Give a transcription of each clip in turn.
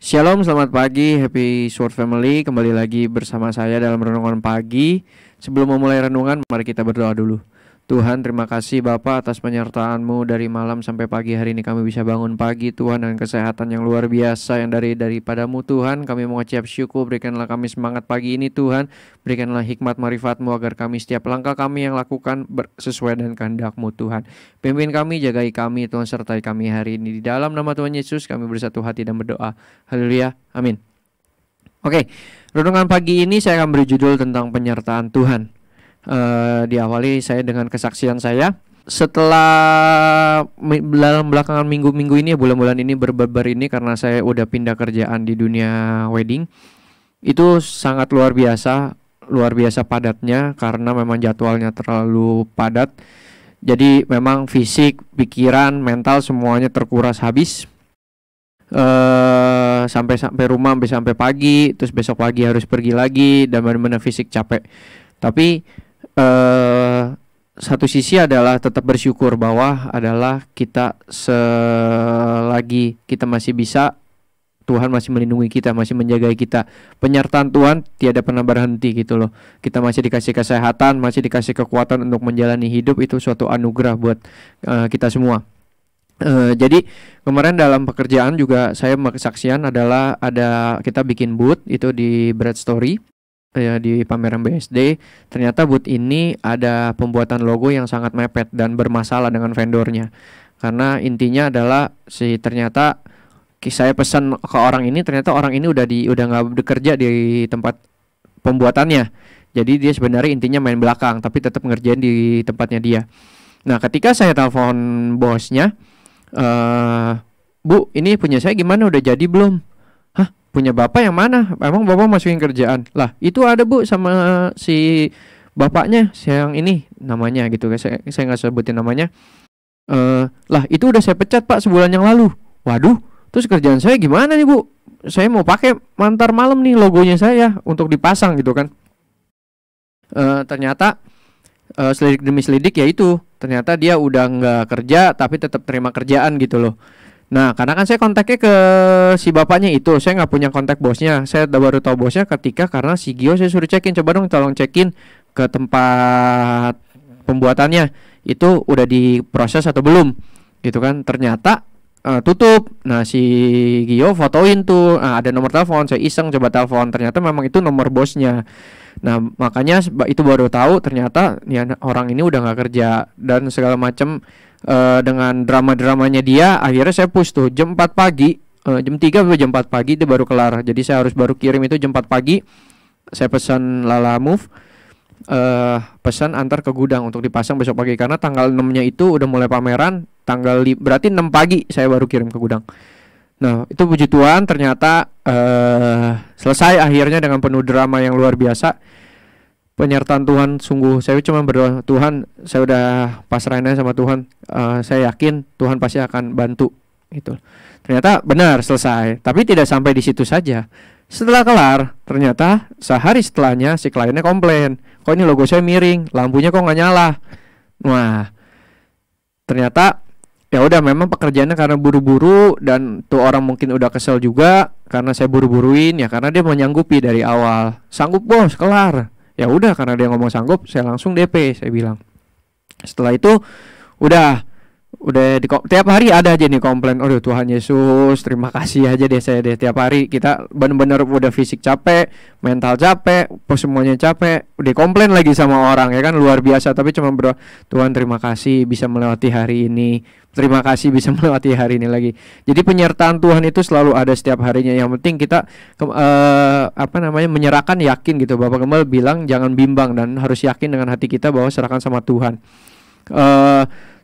Shalom, selamat pagi, happy Sword Family. Kembali lagi bersama saya dalam renungan pagi. Sebelum memulai renungan, mari kita berdoa dulu. Tuhan, terima kasih Bapa atas penyertaan-Mu dari malam sampai pagi hari ini. Kami bisa bangun pagi Tuhan dengan kesehatan yang luar biasa yang daripada-Mu Tuhan. Kami mengucap syukur, berikanlah kami semangat pagi ini Tuhan. Berikanlah hikmat marifat-Mu agar kami setiap langkah kami yang lakukan sesuai dengan kehendak-Mu Tuhan. Pimpin kami, jagai kami Tuhan, sertai kami hari ini. Di dalam nama Tuhan Yesus kami bersatu hati dan berdoa. Haleluya, amin. Oke, renungan pagi ini saya akan beri judul tentang penyertaan Tuhan. Diawali saya dengan kesaksian saya. Setelah dalam belakangan minggu-minggu ini, bulan-bulan ini berber ini, karena saya udah pindah kerjaan di dunia wedding, itu sangat luar biasa padatnya karena memang jadwalnya terlalu padat. Jadi memang fisik, pikiran, mental semuanya terkuras habis. Sampai rumah sampai pagi, terus besok pagi harus pergi lagi dan benar-benar fisik capek. Tapi satu sisi adalah tetap bersyukur bahwa adalah kita selagi kita masih bisa, Tuhan masih melindungi kita, masih menjaga kita. Penyertaan Tuhan tiada pernah berhenti gitu loh. Kita masih dikasih kesehatan, masih dikasih kekuatan untuk menjalani hidup. Itu suatu anugerah buat kita semua. Jadi kemarin dalam pekerjaan juga saya kesaksian adalah kita bikin booth itu di Bread Story ya, di pameran BSD. Ternyata booth ini ada pembuatan logo yang sangat mepet dan bermasalah dengan vendornya. Karena intinya adalah ternyata saya pesan ke orang ini, ternyata orang ini udah nggak bekerja di tempat pembuatannya. Jadi dia sebenarnya intinya main belakang tapi tetap ngerjain di tempatnya dia. Nah, ketika saya telepon bosnya, Bu, ini punya saya gimana, udah jadi belum? Hah, punya Bapak yang mana? Emang Bapak masukin kerjaan? Lah, itu ada Bu sama si bapaknya, yang ini namanya gitu. Saya nggak sebutin namanya. Lah, itu udah saya pecat Pak sebulan yang lalu. Waduh, terus kerjaan saya gimana nih Bu? Saya mau pakai mantar malam nih logonya saya untuk dipasang gitu kan. Ternyata selidik demi selidik ya itu, ternyata dia udah nggak kerja tapi tetap terima kerjaan gitu loh. Nah, karena kan saya kontaknya ke si bapaknya itu, saya nggak punya kontak bosnya. Saya baru tahu bosnya karena si Gio saya suruh cekin, coba dong tolong cekin ke tempat pembuatannya itu udah diproses atau belum gitu kan. Ternyata tutup. Nah, si Gio fotoin tuh, ada nomor telepon, saya iseng coba telepon, ternyata memang itu nomor bosnya. Nah, makanya itu baru tahu ternyata ya, orang ini udah nggak kerja dan segala macam. Dengan drama-dramanya dia, akhirnya saya push tuh jam 4 pagi, jam 3 atau jam 4 pagi dia baru kelar. Jadi saya harus baru kirim itu jam 4 pagi. Saya pesan Lala Move, pesan antar ke gudang untuk dipasang besok pagi, karena tanggal 6-nya itu udah mulai pameran, berarti 6 pagi saya baru kirim ke gudang. Nah, itu puji Tuhan ternyata selesai akhirnya dengan penuh drama yang luar biasa. Penyertaan Tuhan sungguh, saya cuma berdoa, Tuhan, saya udah pasrahin aja sama Tuhan. Saya yakin Tuhan pasti akan bantu gitu. Ternyata benar selesai, tapi tidak sampai di situ saja. Setelah kelar, ternyata sehari setelahnya si kliennya komplain, kok ini logo saya miring, lampunya kok nggak nyala. Wah, ternyata ya udah, memang pekerjaannya karena buru-buru dan tuh orang mungkin udah kesel juga karena saya buru-buruin ya, karena dia menyanggupi dari awal. Sanggup bos, kelar. Ya udah, karena dia ngomong sanggup, saya langsung DP, saya bilang. Setelah itu udah tiap hari ada aja nih komplain. Aduh Tuhan Yesus, terima kasih aja deh saya deh. Tiap hari kita benar-benar udah fisik capek, mental capek, semuanya capek, udah komplain lagi sama orang ya kan, luar biasa. Tapi cuma berdoa, Tuhan terima kasih bisa melewati hari ini, terima kasih bisa melewati hari ini lagi. Jadi penyertaan Tuhan itu selalu ada setiap harinya. Yang penting kita menyerahkan, yakin gitu. Bapak Gembel bilang jangan bimbang dan harus yakin dengan hati kita bahwa serahkan sama Tuhan.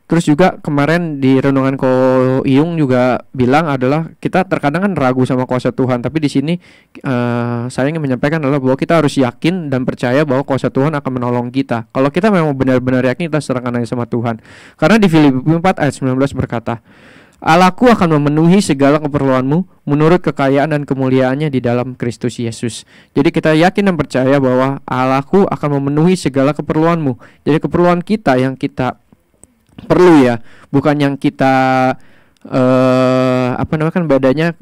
Terus juga kemarin di renungan Ko Iyung juga bilang adalah kita terkadang kan ragu sama kuasa Tuhan, tapi di sini saya ingin menyampaikan adalah bahwa kita harus yakin dan percaya bahwa kuasa Tuhan akan menolong kita. Kalau kita memang benar-benar yakin, kita serahkan aja sama Tuhan. Karena di Filipi 4 ayat 19 berkata, Allahku akan memenuhi segala keperluanmu menurut kekayaan dan kemuliaannya di dalam Kristus Yesus. Jadi kita yakin dan percaya bahwa Allahku akan memenuhi segala keperluanmu. Jadi keperluan kita yang kita perlu ya, bukan yang kita kan bedanya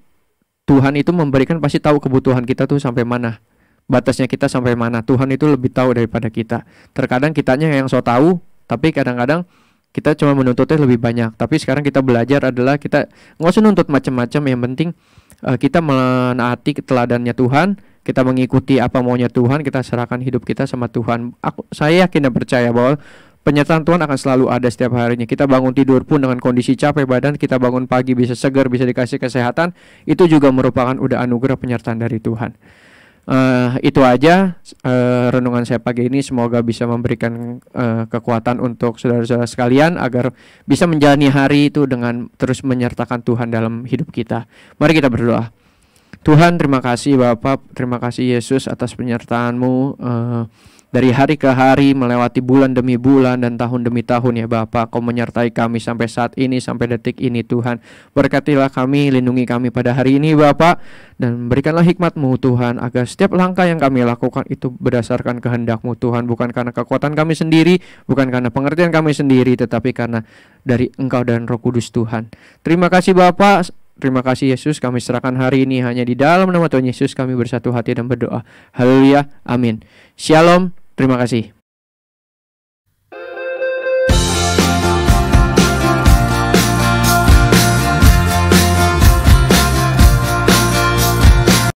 Tuhan itu memberikan, pasti tahu kebutuhan kita tuh sampai mana, batasnya kita sampai mana. Tuhan itu lebih tahu daripada kita. Terkadang kitanya yang so tahu, tapi kadang-kadang kita cuma menuntutnya lebih banyak. Tapi sekarang kita belajar adalah kita nggak usah nuntut macam-macam. Yang penting kita menaati teladannya Tuhan, kita mengikuti apa maunya Tuhan, kita serahkan hidup kita sama Tuhan. Saya yakin dan percaya bahwa penyertaan Tuhan akan selalu ada setiap harinya. Kita bangun tidur pun dengan kondisi capek badan, kita bangun pagi bisa segar, bisa dikasih kesehatan, itu juga merupakan udah anugerah penyertaan dari Tuhan. Itu aja renungan saya pagi ini. Semoga bisa memberikan kekuatan untuk saudara-saudara sekalian agar bisa menjalani hari itu dengan terus menyertakan Tuhan dalam hidup kita. Mari kita berdoa. Tuhan, terima kasih Bapak, terima kasih Yesus atas penyertaan-Mu dari hari ke hari, melewati bulan demi bulan dan tahun demi tahun ya Bapak. Kau menyertai kami sampai saat ini, sampai detik ini Tuhan. Berkatilah kami, lindungi kami pada hari ini Bapak, dan berikanlah hikmat-Mu Tuhan, agar setiap langkah yang kami lakukan itu berdasarkan kehendak-Mu Tuhan, bukan karena kekuatan kami sendiri, bukan karena pengertian kami sendiri, tetapi karena dari Engkau dan Roh Kudus Tuhan. Terima kasih Bapak. Terima kasih Yesus, kami serahkan hari ini hanya di dalam nama Tuhan Yesus kami bersatu hati dan berdoa. Haleluya, amin. Shalom, terima kasih.